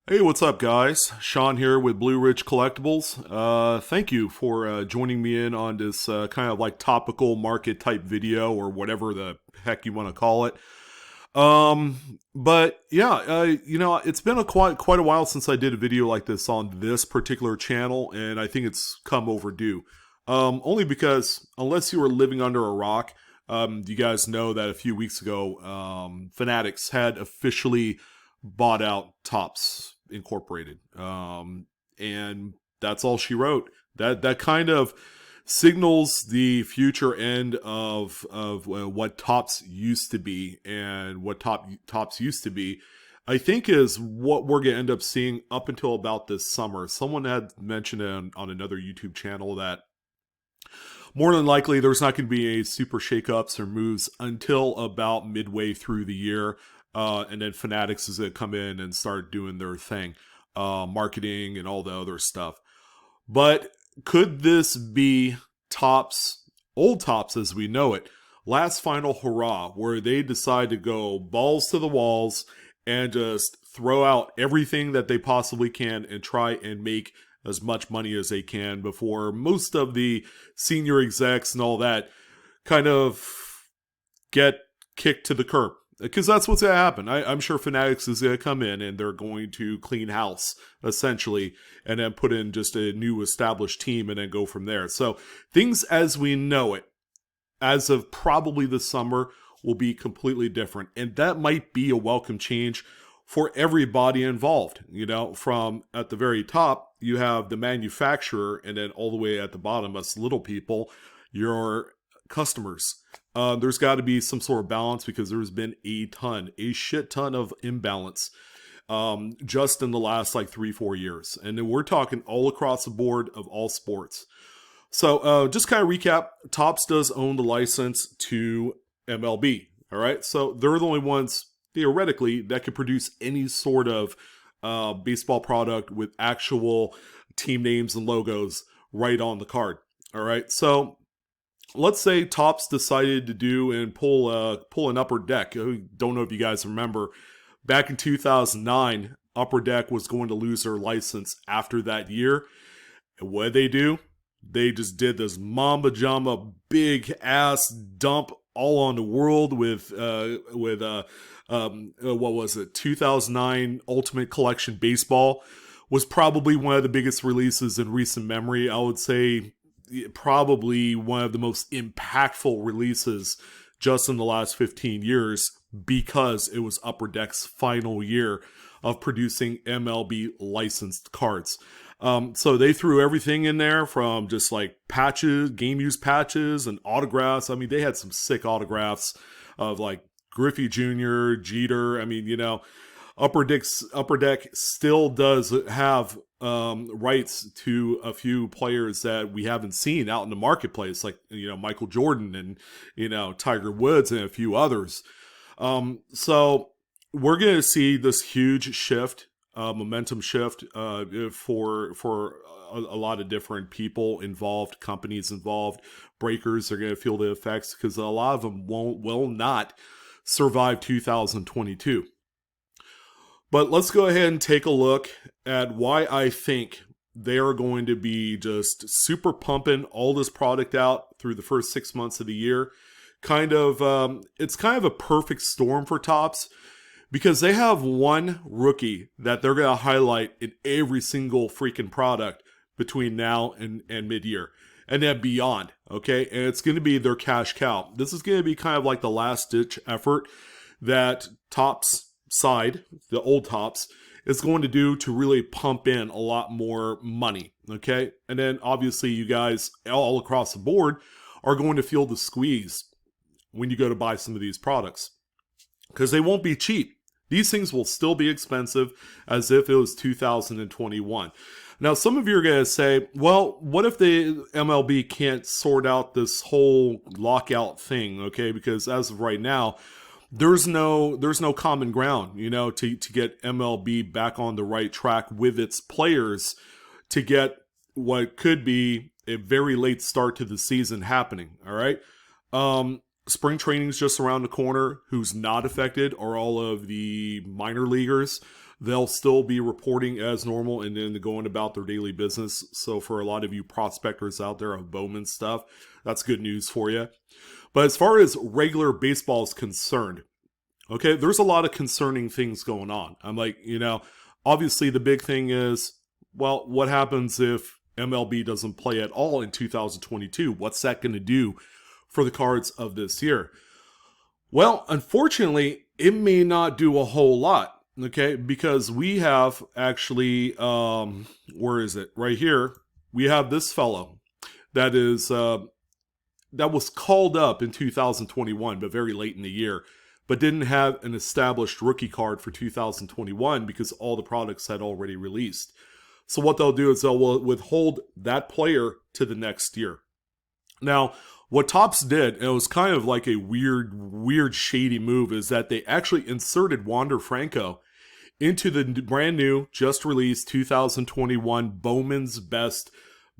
Hey, what's up, guys? Sean here with Blue Ridge Collectibles. Thank you for joining me in on this kind of like topical market type video or whatever the heck you want to call it. But yeah, it's been quite a while since I did a video like this on this particular channel, and I think it's come overdue. Only because unless you were living under a rock, you guys know that a few weeks ago, Fanatics had officially bought out Tops Incorporated, and that's all she wrote. That kind of signals the future end of what Tops used to be and what Tops used to be. I think is what we're gonna end up seeing up until about this summer. Someone had mentioned on another YouTube channel that more than likely there's not going to be a super shakeups or moves until about midway through the year. And then Fanatics is going to come in and start doing their thing, marketing and all the other stuff. But could this be Tops, old Tops as we know it, last final hurrah, where they decide to go balls to the walls and just throw out everything that they possibly can and try and make as much money as they can before most of the senior execs and all that kind of get kicked to the curb? Because that's what's going to happen. I'm sure Fanatics is going to come in and they're going to clean house, essentially, and then put in just a new established team and then go from there. So things as we know it, as of probably this summer, will be completely different. And that might be a welcome change for everybody involved. You know, from at the very top, you have the manufacturer, and then all the way at the bottom, us little people, your customers. There's got to be some sort of balance because there's been a shit ton of imbalance just in the last like 3-4 years. And then we're talking all across the board of all sports. So just kind of recap, Topps does own the license to MLB. All right. So they're the only ones theoretically that could produce any sort of baseball product with actual team names and logos right on the card. All right. So let's say Topps decided to do and pull an Upper Deck. I don't know if you guys remember, back in 2009, Upper Deck was going to lose their license after that year. And what did they do? They just did this mamba jamba big ass dump all on the world with what was it, 2009 Ultimate Collection Baseball was probably one of the biggest releases in recent memory. I would say probably one of the most impactful releases just in the last 15 years because it was Upper Deck's final year of producing MLB licensed cards. So they threw everything in there from just like patches, game use patches and autographs. I mean, they had some sick autographs of like Griffey Jr., Jeter. I mean, you know, Upper Deck still does have rights to a few players that we haven't seen out in the marketplace, like, you know, Michael Jordan and, you know, Tiger Woods and a few others. So we're going to see this huge shift, momentum shift for a lot of different people involved, companies involved. Breakers are going to feel the effects because a lot of them will not survive 2022. But let's go ahead and take a look at why I think they are going to be just super pumping all this product out through the first 6 months of the year. It's kind of a perfect storm for Topps because they have one rookie that they're going to highlight in every single freaking product between now and mid-year. And then beyond, okay? And it's going to be their cash cow. This is going to be kind of like the last-ditch effort that Topps side, the old Topps, is going to do to really pump in a lot more money, okay? And then obviously you guys all across the board are going to feel the squeeze when you go to buy some of these products because they won't be cheap. These things will still be expensive as if it was 2021. Now, some of you are going to say, well, what if the MLB can't sort out this whole lockout thing, okay? Because as of right now, there's no common ground, you know, to get MLB back on the right track with its players to get what could be a very late start to the season happening, all right? Spring training's just around the corner. Who's not affected are all of the minor leaguers. they'll still be reporting as normal and then going about their daily business. So for a lot of you prospectors out there of Bowman stuff, that's good news for you. But as far as regular baseball is concerned, okay, there's a lot of concerning things going on. I'm like, obviously the big thing is, well, what happens if MLB doesn't play at all in 2022? What's that going to do for the cards of this year? Well, unfortunately, it may not do a whole lot, okay? Because we have actually, where is it? Right here, we have this fellow that is, that was called up in 2021, but very late in the year, but didn't have an established rookie card for 2021 because all the products had already released. So what they'll do is they'll withhold that player to the next year. Now, what Topps did, and it was kind of like a weird, shady move, is that they actually inserted Wander Franco into the brand new, just released 2021 Bowman's Best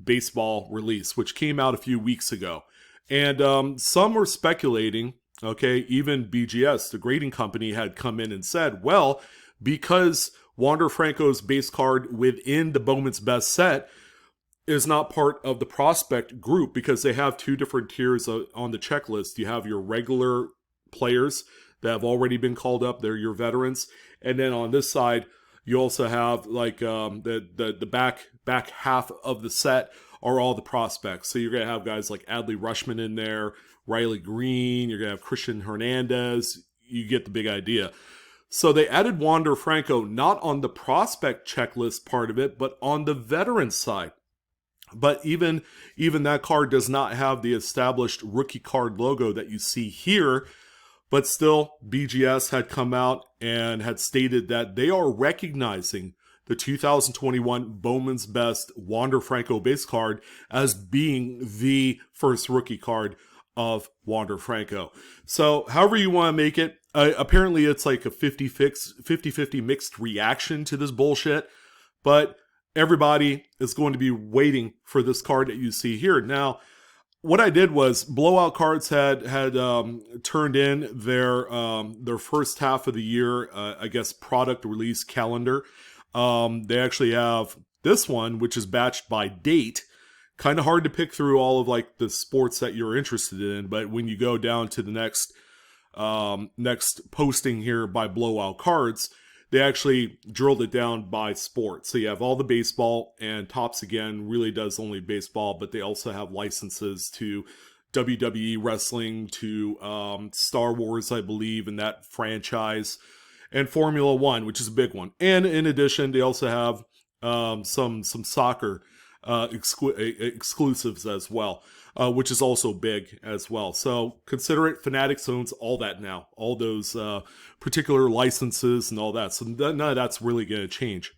Baseball release, which came out a few weeks ago. And some were speculating, okay, even BGS, the grading company, had come in and said, well, because Wander Franco's base card within the Bowman's Best set is not part of the prospect group, because they have two different tiers on the checklist. You have your regular players that have already been called up, they're your veterans, and then on this side you also have like the back half of the set are all the prospects. So you're gonna have guys like Adley Rutschman in there, Riley Green, you're gonna have Christian Hernandez. You get the big idea. So they added Wander Franco not on the prospect checklist part of it, but on the veteran side. But even that card does not have the established rookie card logo that you see here. But still, BGS had come out and had stated that they are recognizing the 2021 Bowman's Best Wander Franco base card as being the first rookie card of Wander Franco. So however you want to make it, apparently it's like a 50-50 mixed reaction to this bullshit. But everybody is going to be waiting for this card that you see here. Now, what I did was Blowout Cards had turned in their first half of the year, I guess, product release calendar. They actually have this one, which is batched by date. Kind of hard to pick through all of like the sports that you're interested in, but when you go down to the next posting here by Blowout Cards, they actually drilled it down by sport. So you have all the baseball, and Topps again really does only baseball, but they also have licenses to WWE wrestling, to Star Wars, I believe, in that franchise, and Formula One, which is a big one. And in addition, they also have some soccer exclusives as well, which is also big as well. So consider it, Fanatics owns all that now, all those particular licenses and all that. So none of that's really going to change.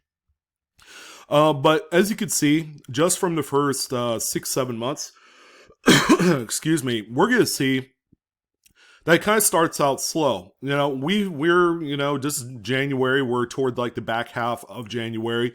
But as you can see, just from the first 6-7 months, excuse me, we're going to see that kind of starts out slow. We're just January, we're toward like the back half of January.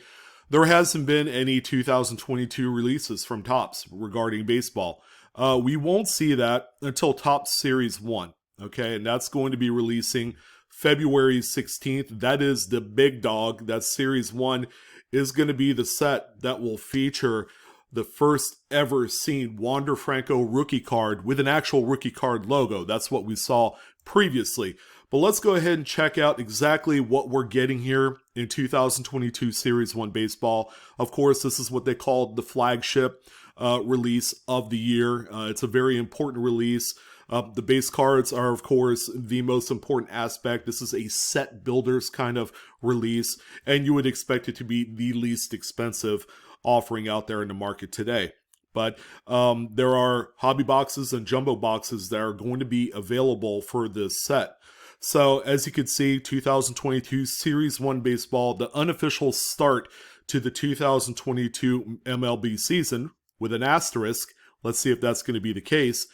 There hasn't been any 2022 releases from Topps regarding baseball. We won't see that until Topps Series 1, okay? And that's going to be releasing February 16th. That is the big dog. That Series 1 is going to be the set that will feature the first ever seen Wander Franco rookie card with an actual rookie card logo. That's what we saw previously. But let's go ahead and check out exactly what we're getting here in 2022 Series 1 baseball. Of course, this is what they called the flagship release of the year. It's a very important release. The base cards are, of course, the most important aspect. This is a set builders kind of release, and you would expect it to be the least expensive offering out there in the market today. But there are hobby boxes and jumbo boxes that are going to be available for this set. So as you can see, 2022 Series 1 baseball, the unofficial start to the 2022 MLB season, with an asterisk, let's see if that's going to be the case,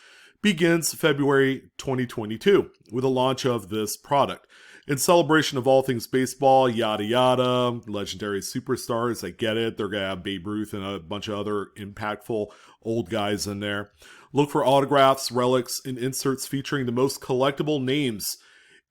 begins February 2022 with the launch of this product. In celebration of all things baseball, yada yada, legendary superstars, I get it, they're going to have Babe Ruth and a bunch of other impactful old guys in there. Look for autographs, relics, and inserts featuring the most collectible names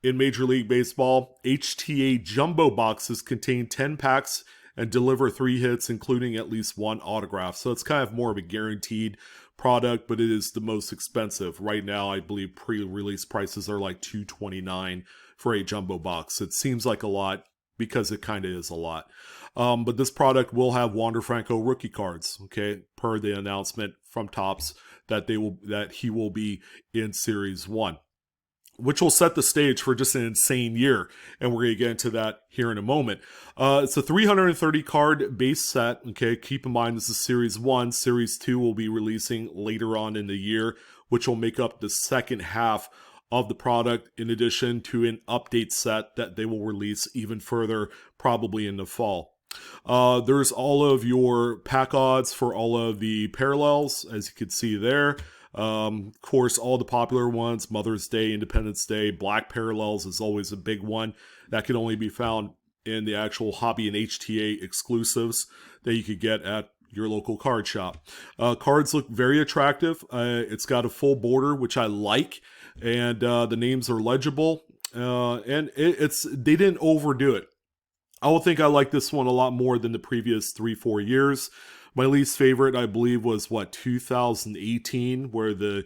in Major League Baseball, HTA jumbo boxes contain 10 packs and deliver 3 hits, including at least 1 autograph. So it's kind of more of a guaranteed product, but it is the most expensive. Right now, I believe pre-release prices are like $229 for a jumbo box. It seems like a lot because it kind of is a lot. But this product will have Wander Franco rookie cards, okay, per the announcement from Topps that he will be in Series 1. Which will set the stage for just an insane year. And we're going to get into that here in a moment. It's a 330 card base set. Okay, keep in mind this is Series 1. Series 2 will be releasing later on in the year, which will make up the second half of the product, in addition to an update set that they will release even further, probably in the fall. There's all of your pack odds for all of the parallels, as you can see there. Of course, all the popular ones, Mother's Day, Independence Day, Black Parallels is always a big one. That can only be found in the actual hobby and HTA exclusives that you could get at your local card shop. Cards look very attractive. It's got a full border, which I like, and the names are legible, and they didn't overdo it. I will think I like this one a lot more than the previous 3-4 years. My least favorite, I believe, was 2018, where they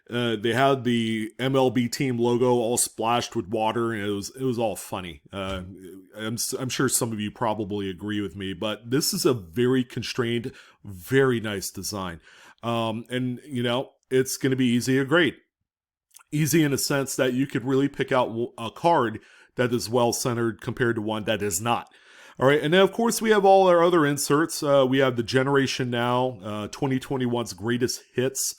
had the MLB team logo all splashed with water, and it was all funny. I'm sure some of you probably agree with me, but this is a very constrained, very nice design, and it's going to be easy to grade. Easy in a sense that you could really pick out a card that is well centered compared to one that is not. All right, and then of course we have all our other inserts. We have the Generation Now, 2021's Greatest Hits,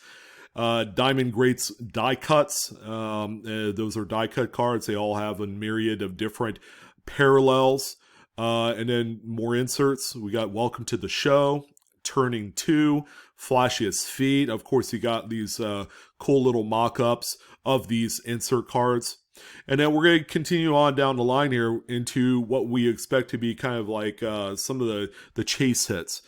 Diamond Greats die cuts. Those are die cut cards. They all have a myriad of different parallels. And then more inserts. We got Welcome to the Show, Turning 2, Flashiest Feet. Of course, you got these cool little mock-ups of these insert cards. And then we're going to continue on down the line here into what we expect to be kind of like some of the chase hits.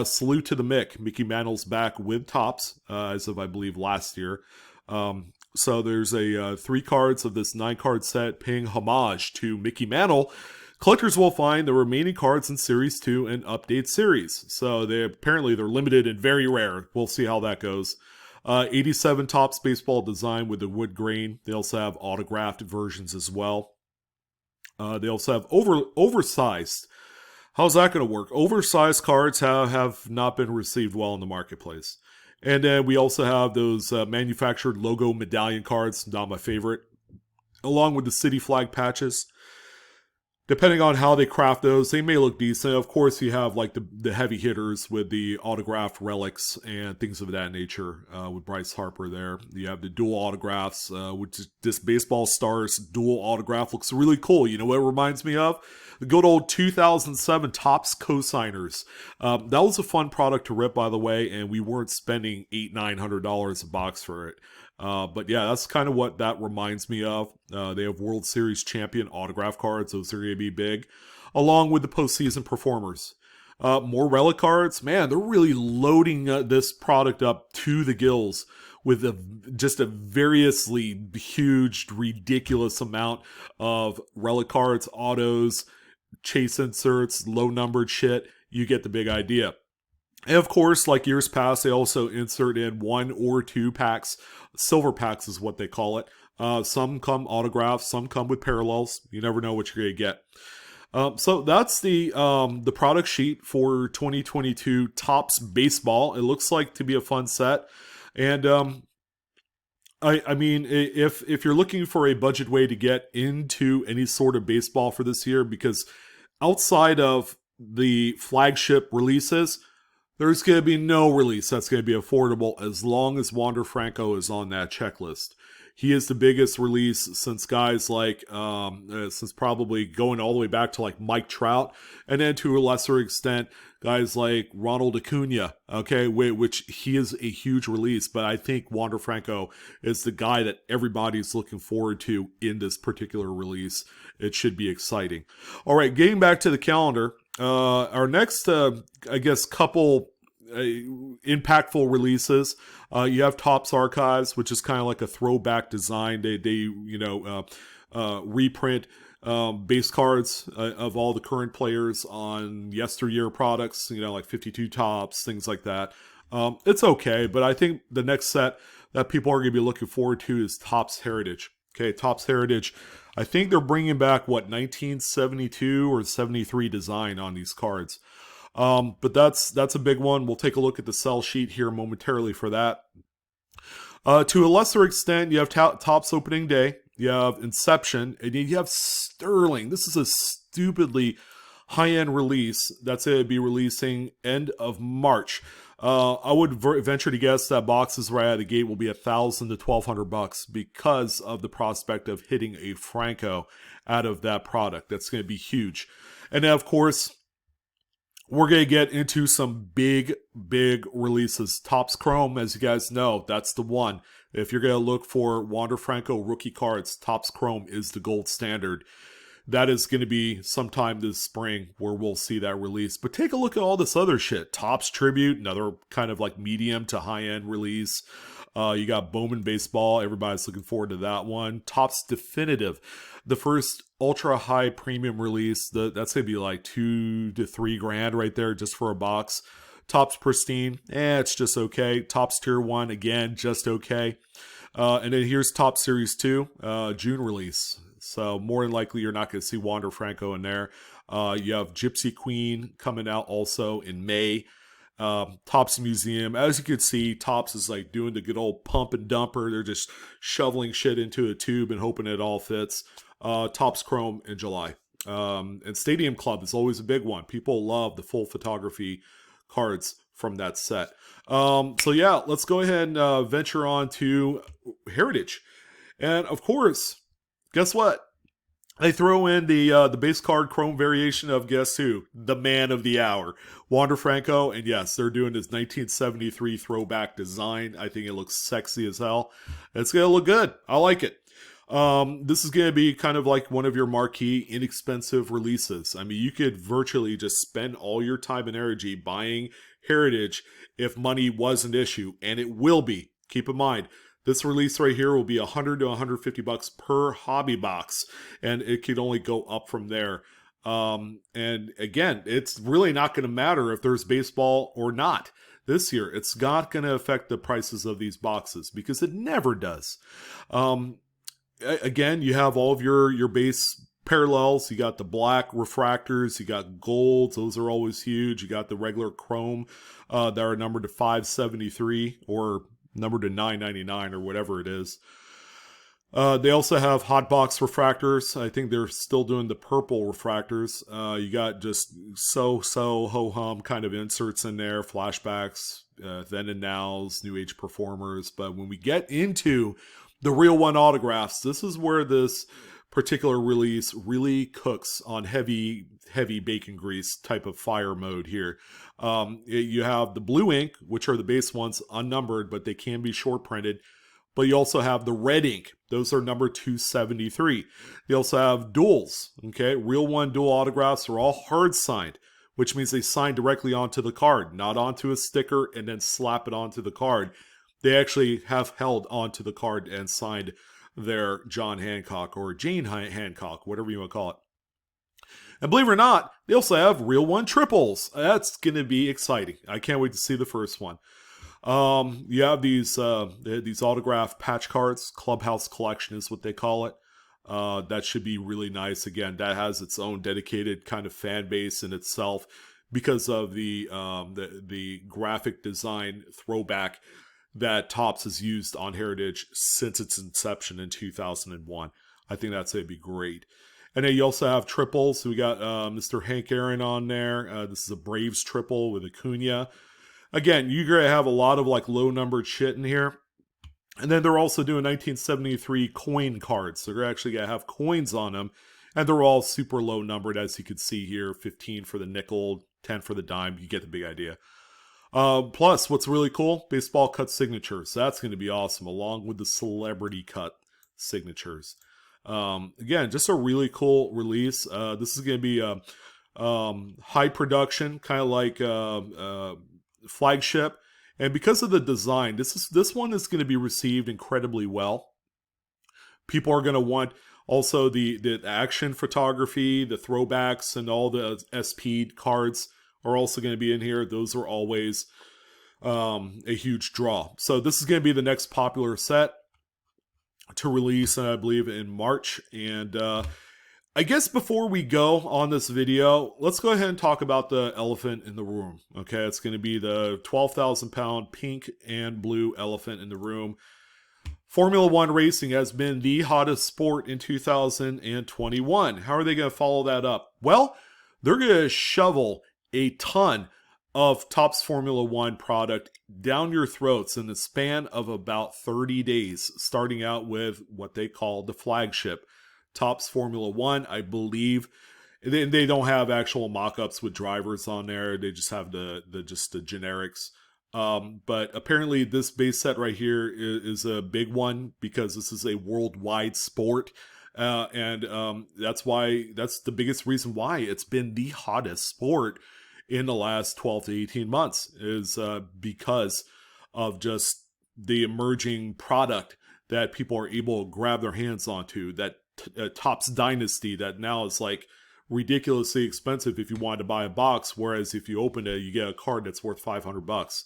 Salute to the Mick. Mickey Mantle's back with Topps, as of, I believe, last year. So there's 3 cards of this 9-card set paying homage to Mickey Mantle. Collectors will find the remaining cards in Series 2 and Update Series. So they're limited and very rare. We'll see how that goes. 87 Topps baseball design with the wood grain. They also have autographed versions as well. They also have oversized. How's that going to work? Oversized cards have not been received well in the marketplace. And then we also have those manufactured logo medallion cards, not my favorite, along with the city flag patches. Depending on how they craft those, they may look decent. Of course, you have like the heavy hitters with the autographed relics and things of that nature with Bryce Harper there. You have the dual autographs, which is this Baseball Stars dual autograph looks really cool. You know what it reminds me of? The good old 2007 Topps Cosigners. That was a fun product to rip, by the way, and we weren't spending $800-900 a box for it. But yeah, that's kind of what that reminds me of. They have World Series champion autograph cards. Those are going to be big. Along with the postseason performers. More relic cards. Man, they're really loading this product up to the gills with just a variously huge, ridiculous amount of relic cards, autos, chase inserts, low-numbered shit. You get the big idea. And of course, like years past, they also insert in 1 or 2 packs. Silver packs is what they call it. Some come autographed, some come with parallels. You never know what you're going to get. So that's the product sheet for 2022 Topps Baseball. It looks like to be a fun set. And I mean, if you're looking for a budget way to get into any sort of baseball for this year, because outside of the flagship releases, there's going to be no release that's going to be affordable as long as Wander Franco is on that checklist. He is the biggest release since guys like, since probably going all the way back to like Mike Trout, and then to a lesser extent, guys like Ronald Acuna, okay, which he is a huge release, but I think Wander Franco is the guy that everybody's looking forward to in this particular release. It should be exciting. All right, getting back to the calendar, our next, I guess, couple impactful releases. You have Topps Archives, which is kind of like a throwback design. They reprint base cards of all the current players on yesteryear products, you know, like 52 tops, things like that. It's okay, but I think the next set that people are going to be looking forward to is Topps Heritage. Okay, Topps Heritage. I think they're bringing back, what, 1972 or 73 design on these cards. But that's a big one. We'll take a look at the sell sheet here momentarily for that. To a lesser extent, you have Topps Opening Day, you have Inception, and you have Sterling. This is a stupidly high-end release that's going to be releasing end of March. I would venture to guess that boxes right out of the gate will be $1,000 to $1,200 because of the prospect of hitting a Franco out of that product. That's going to be huge. And then, of course, we're going to get into some big releases. Topps Chrome, as you guys know, that's the one. If you're going to look for Wander Franco rookie cards, Topps Chrome is the gold standard. That is going to be sometime this spring where we'll see that release. But take a look at all this other shit. Topps Tribute, another kind of like medium to high-end release. You got Bowman Baseball. Everybody's looking forward to that one. Topps Definitive, the first ultra-high premium release. That's going to be like $2 to $3 grand right there just for a box. Topps Pristine, it's just okay. Topps Tier 1, again, just okay. And then here's Topps Series 2, June release. So more than likely you're not going to see Wander Franco in there. You have Gypsy Queen coming out also in May. Topps Museum, as you can see, Topps is like doing the good old pump and dumper. They're just shoveling shit into a tube and hoping it all fits. Topps Chrome in July. And Stadium Club is always a big one. People love the full photography cards from that set. So yeah, let's go ahead and venture on to Heritage. And of course, guess what? They throw in the base card Chrome variation of, guess who? The man of the hour, Wander Franco. And yes, they're doing this 1973 throwback design. I think it looks sexy as hell. It's going to look good. I like it. This is going to be kind of like one of your marquee, inexpensive releases. I mean, you could virtually just spend all your time and energy buying Heritage if money was an issue, and it will be. Keep in mind, this release right here will be $100 to $150 per hobby box, and it could only go up from there. And again, it's really not going to matter if there's baseball or not this year. It's not going to affect the prices of these boxes because it never does. Again, you have all of your base parallels. You got the black refractors, you got golds, those are always huge. You got the regular chrome that are numbered to 573 or numbered to 999 or whatever it is. They also have hot box refractors. I think they're still doing the purple refractors. You got just so ho hum kind of inserts in there, flashbacks, then and nows, new age performers. But when we get into the real one autographs, this is where this particular release really cooks on heavy bacon grease type of fire mode here. You have the blue ink, which are the base ones, unnumbered, but they can be short printed. But you also have the red ink. Those are number 273. They also have duals. Okay, real one dual autographs are all hard signed, which means they sign directly onto the card, not onto a sticker and then slap it onto the card. They actually have held onto the card and signed their John Hancock or Jane Hancock, whatever you want to call it. And believe it or not, they also have real one triples. That's going to be exciting. I can't wait to see the first one. You have these autograph patch cards. Clubhouse Collection is what they call it. That should be really nice. Again, that has its own dedicated kind of fan base in itself because of the graphic design throwback that Topps has used on Heritage since its inception in 2001. I think that's going to be great. And then you also have triples. So we got Mr. Hank Aaron on there. This is a Braves triple with Acuna. Again, you're going to have a lot of like low-numbered shit in here. And then they're also doing 1973 coin cards. So they're actually going to have coins on them. And they're all super low-numbered, as you can see here. 15 for the nickel, 10 for the dime. You get the big idea. Plus, what's really cool, baseball cut signatures. That's going to be awesome, along with the celebrity cut signatures. Again, just a really cool release. This is going to be a high production, kind of like flagship. And because of the design, this one is going to be received incredibly well. People are going to want Also, the action photography, the throwbacks, and all the SP cards are also going to be in here. Those are always a huge draw. So this is going to be the next popular set to release, I believe, in March. And I guess before we go on this video, let's go ahead and talk about the elephant in the room. Okay, it's going to be the 12,000 pound pink and blue elephant in the room. Formula One racing has been the hottest sport in 2021. How are they going to follow that up? Well, they're going to shovel a ton of Topps Formula One product down your throats in the span of about 30 days, starting out with what they call the flagship Topps Formula One. I believe they don't have actual mock-ups with drivers on there. They just have the generics. But apparently this base set right here is a big one because this is a worldwide sport. And that's the biggest reason why it's been the hottest sport in the last 12 to 18 months is because of just the emerging product that people are able to grab their hands onto. That Topps Dynasty that now is like ridiculously expensive if you wanted to buy a box, whereas if you open it, you get a card that's worth $500.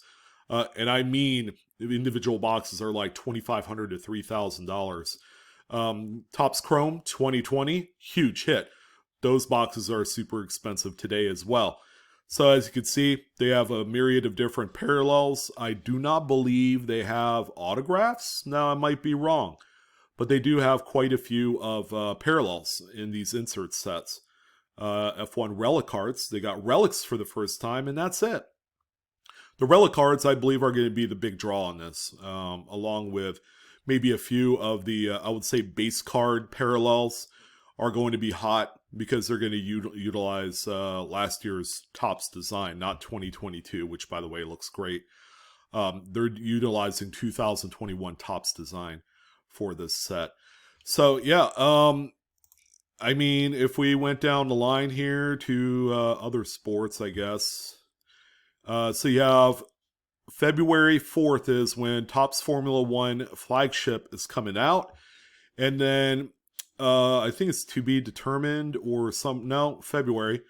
And I mean, individual boxes are like $2,500 to $3,000. Topps Chrome 2020, huge hit. Those boxes are super expensive today as well. So as you can see, they have a myriad of different parallels. I do not believe they have autographs. Now, I might be wrong, but they do have quite a few of parallels in these insert sets. F1 relic cards, they got relics for the first time, and that's it. The relic cards, I believe, are going to be the big draw on this, along with maybe a few of the, I would say, base card parallels are going to be hot because they're going to utilize last year's Topps design, not 2022, which, by the way, looks great. They're utilizing 2021 Topps design for this set. So, yeah, I mean, if we went down the line here to other sports, I guess. So you have February 4th is when Topps Formula One flagship is coming out. And then I think it's to be determined or February.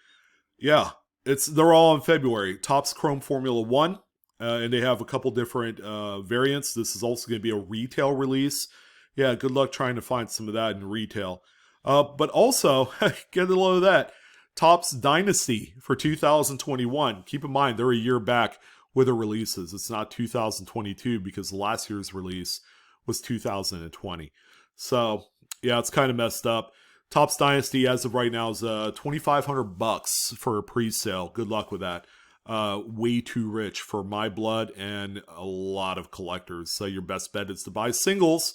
Yeah, they're all in February. Topps Chrome Formula One. And they have a couple different variants. This is also going to be a retail release. Yeah, good luck trying to find some of that in retail. But also, get a load of that. Topps Dynasty for 2021. Keep in mind, they're a year back with the releases. It's not 2022 because last year's release was 2020. So, yeah, it's kind of messed up. Topps Dynasty, as of right now, is $2,500 for a pre-sale. Good luck with that. Way too rich for my blood and a lot of collectors. So your best bet is to buy singles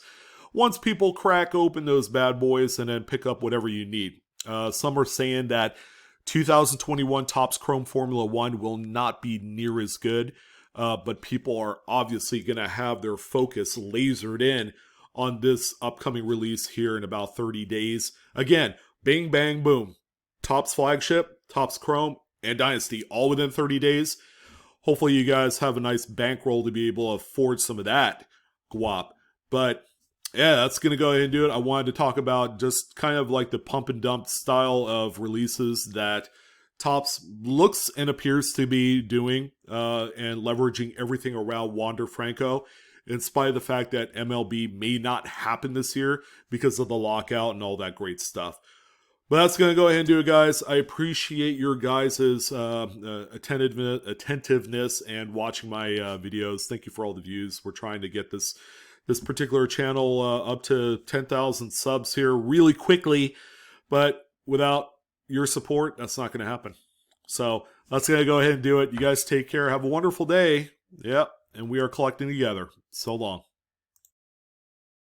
once people crack open those bad boys and then pick up whatever you need. Some are saying that 2021 Topps Chrome Formula One will not be near as good, but people are obviously going to have their focus lasered in on this upcoming release here in about 30 days. Again, bang, bang, boom. Topps Flagship, Topps Chrome, and Dynasty all within 30 days. Hopefully you guys have a nice bankroll to be able to afford some of that guap. But yeah, that's going to go ahead and do it. I wanted to talk about just kind of like the pump and dump style of releases that Topps looks and appears to be doing and leveraging everything around Wander Franco, in spite of the fact that MLB may not happen this year because of the lockout and all that great stuff. But that's going to go ahead and do it, guys. I appreciate your guys' attentiveness and watching my videos. Thank you for all the views. We're trying to get this particular channel up to 10,000 subs here really quickly, but without your support, that's not going to happen. So that's going to go ahead and do it. You guys take care. Have a wonderful day. Yep. And we are collecting together. So long.